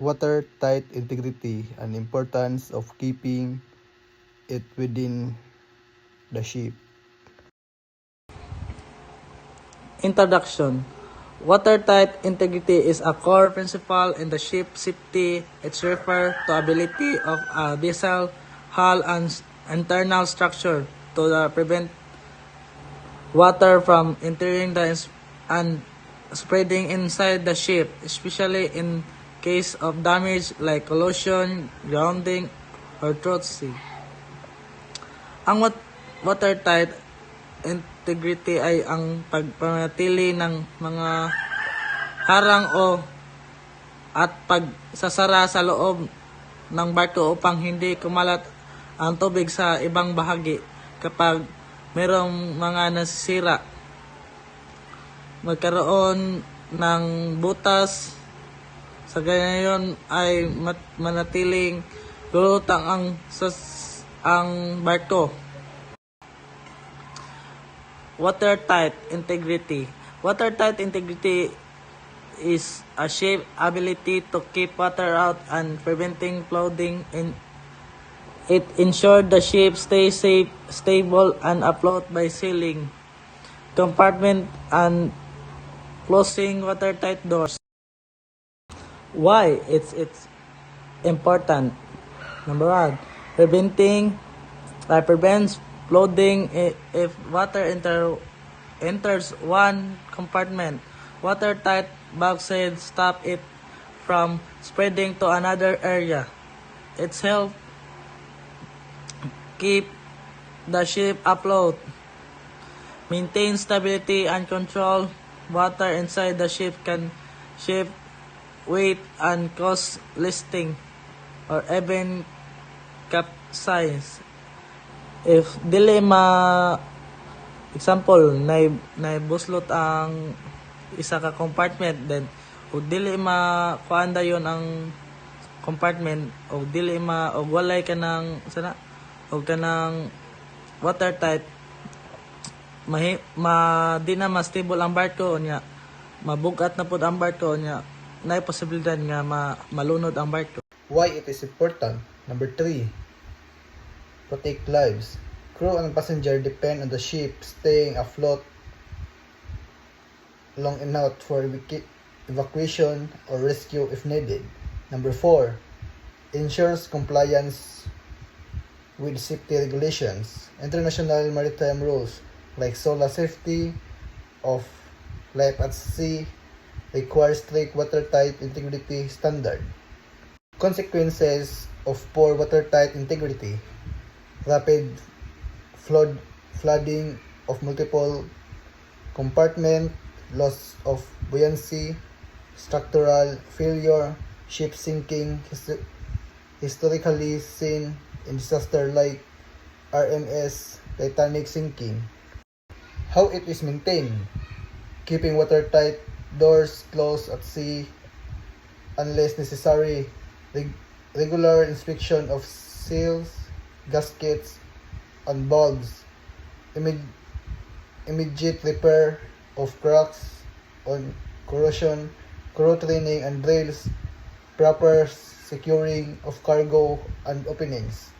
watertight integrity and importance of keeping it within the ship. Introduction. Watertight integrity is a core principle in the ship safety. It refers to ability of a vessel, hull, and internal structure to prevent water from entering and spreading inside the ship, especially in case of damage like collision, grounding, or sea. Ang watertight integrity ay ang pagpanatili ng mga harang at pagsasara sa loob ng barko upang hindi kumalat ang tubig sa ibang bahagi kapag mayroong mga nasisira. Magkaroon ng butas sa ganyan ay manatiling lulutang ang barko. Watertight integrity. Watertight integrity is a ship's ability to keep water out and preventing flooding. It ensures the ship stays safe, stable, and afloat by sealing compartment and closing watertight doors. Why it's important? Number one, prevents flooding. If water enters one compartment, watertight bulkheads stop it from spreading to another area. It's help keep the ship afloat, maintain stability and control water inside the ship can shift weight and cause listing or even capsize. If dili example, buslot ang isa ka compartment, then o dili kuanda yon ang compartment o dili o walay ka ng watertight, di na ma-stable ang barko niya, mabugat na pud ang barko niya, na posibilidad nga malunod ang barko. Why it is important? Number 3, protect lives. Crew and passenger depend on the ship staying afloat long enough for evacuation or rescue if needed. Number 4, ensures compliance with safety regulations. International maritime rules like SOLA safety of life at sea require strict watertight integrity standard. Consequences of poor watertight integrity: rapid flooding of multiple compartment, loss of buoyancy, structural failure, ship sinking, historically seen in disaster like RMS Titanic sinking. How it is maintained: keeping watertight doors closed at sea unless necessary, regular inspection of seals, gaskets, and bulbs, immediate repair of cracks on corrosion, crew training and drills, proper securing of cargo and openings.